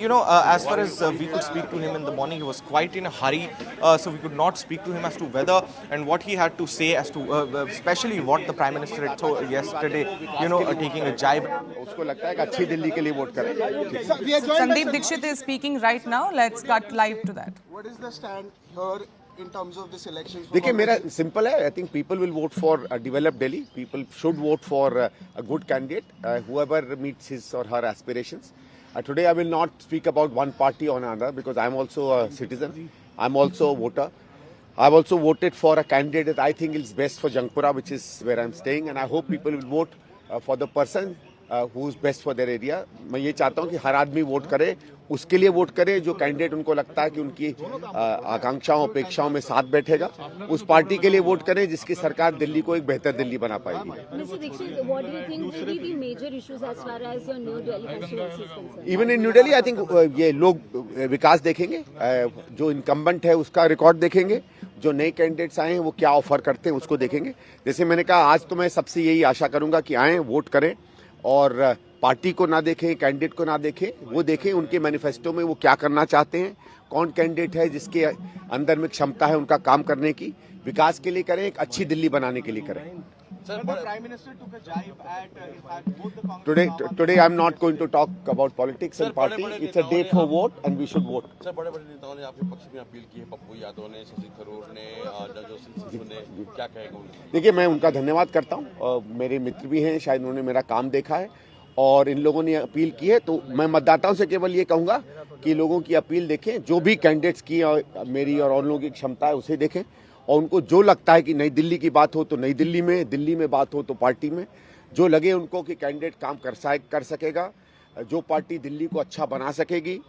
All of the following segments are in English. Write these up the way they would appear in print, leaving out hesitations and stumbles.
As far as we could speak to him in the morning, he was quite in a hurry, so we could not speak to him as to whether and what he had to say as to, especially what the Prime Minister had told yesterday, taking a jibe. उसको लगता है कि अच्छी दिल्ली के लिए vote करें। Sandeep Dixit is speaking right now. Let's cut live to that. What is the stand here in terms of this election? देखिए मेरा सिंपल है। I think people will vote for a developed Delhi. People should vote for a good candidate, whoever meets his or her aspirations. Today I will not speak about one party or another because I'm also a citizen. I'm also a voter. I've also voted for a candidate that I think is best for Jangpura, which is where I'm staying, and I hope people will vote for the person who is best for their area. मैं ये चाहता हूँ कि हर आदमी vote करे, उसके लिए vote करे जो कैंडिडेट उनको लगता है कि उनकी आकांक्षाओं अपेक्षाओं में साथ बैठेगा, उस पार्टी के लिए वोट करें जिसकी सरकार दिल्ली को एक बेहतर दिल्ली बना पाएगी। Mr. Dixit, what do you think will be the major issues as far as your New Delhi constituency is concerned? Even in New Delhi, I think ये लोग विकास देखेंगे, जो इनकम्बेंट है उसका रिकॉर्ड देखेंगे, जो नए कैंडिडेट्स आए हैं वो क्या ऑफर करते हैं उसको देखेंगे। जैसे मैंने कहा, आज तो मैं सबसे यही आशा करूंगा कि आएँ, वोट करें और पार्टी को ना देखें, कैंडिडेट को ना देखें, वो देखें उनके मैनिफेस्टो में वो क्या करना चाहते हैं, कौन कैंडिडेट है जिसके अंदर में क्षमता है उनका काम करने की, विकास के लिए करें, एक अच्छी दिल्ली बनाने के लिए करें। Today I'm not going to talk about politics and party. It's a day for vote and we should vote. Sir, बड़े-बड़े नेताओं ने आपके पक्ष में अपील की है, पप्पू यादव ने, शशि थरूर ने, सिद्धू ने, क्या कहेंगे? देखिए मैं उनका धन्यवाद करता हूँ, मेरे मित्र भी हैं, शायद उन्होंने मेरा काम देखा है और इन लोगों ने अपील की है, तो मैं मतदाताओं से केवल ये कहूँगा कि लोगों की अपील देखें, जो भी कैंडिडेट्स की मेरी और लोगों की क्षमता है उसे देखें और उनको जो लगता है कि नई दिल्ली की बात हो तो नई दिल्ली में बात हो तो पार्टी में, जो लगे उनको कि कैंडिडेट काम कर सकेगा, जो पार्टी दिल्ली को अच्छा बना सकेगी,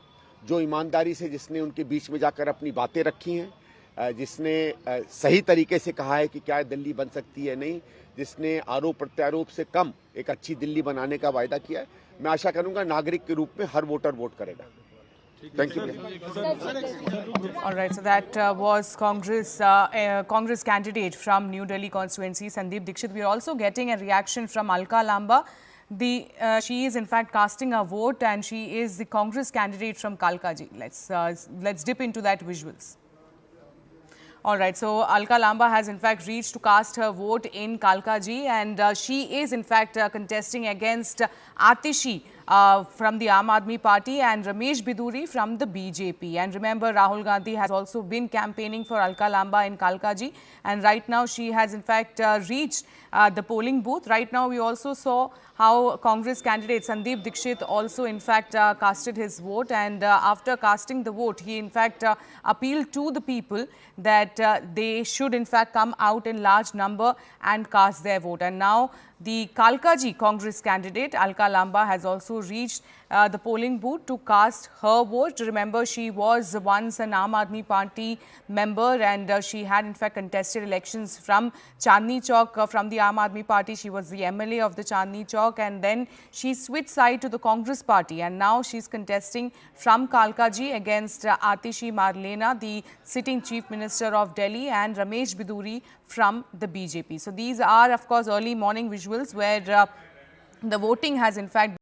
जो ईमानदारी से जिसने उनके बीच में जाकर अपनी बातें रखी हैं, जिसने सही तरीके से कहा है कि क्या दिल्ली बन सकती है नहीं, जिसने आरोप प्रत्यारोप से कम एक अच्छी दिल्ली बनाने का वायदा किया है, मैं आशा करूंगा नागरिक के रूप में हर वोटर वोट करेगा। Thank you. All right, so that was Congress candidate from New Delhi constituency, Sandeep Dixit. We are also getting a reaction from Alka Lamba. She is in fact casting a vote, and she is the Congress candidate from Kalkaji. Let's dip into that visuals. All right, so Alka Lamba has in fact reached to cast her vote in Kalkaji, and she is in fact contesting against Atishi from the Aam Aadmi Party and Ramesh Biduri from the BJP. And remember, Rahul Gandhi has also been campaigning for Alka Lamba in Kalkaji, and right now she has in fact reached the polling booth. Right now we also saw how Congress candidate Sandeep Dixit also in fact casted his vote, and after casting the vote he in fact appealed to the people that they should in fact come out in large number and cast their vote. And now the Kalkaji Congress candidate Alka Lamba has also reached the polling booth to cast her vote. Remember, she was once an Aam Aadmi Party member, and she had in fact contested elections from Chandni Chowk from the Aam Aadmi Party. She was the MLA of the Chandni Chowk, and then she switched side to the Congress Party, and now she's contesting from Kalkaji against Atishi Marlena, the sitting Chief Minister of Delhi, and Ramesh Biduri from the BJP. So these are of course early morning visuals where the voting has in fact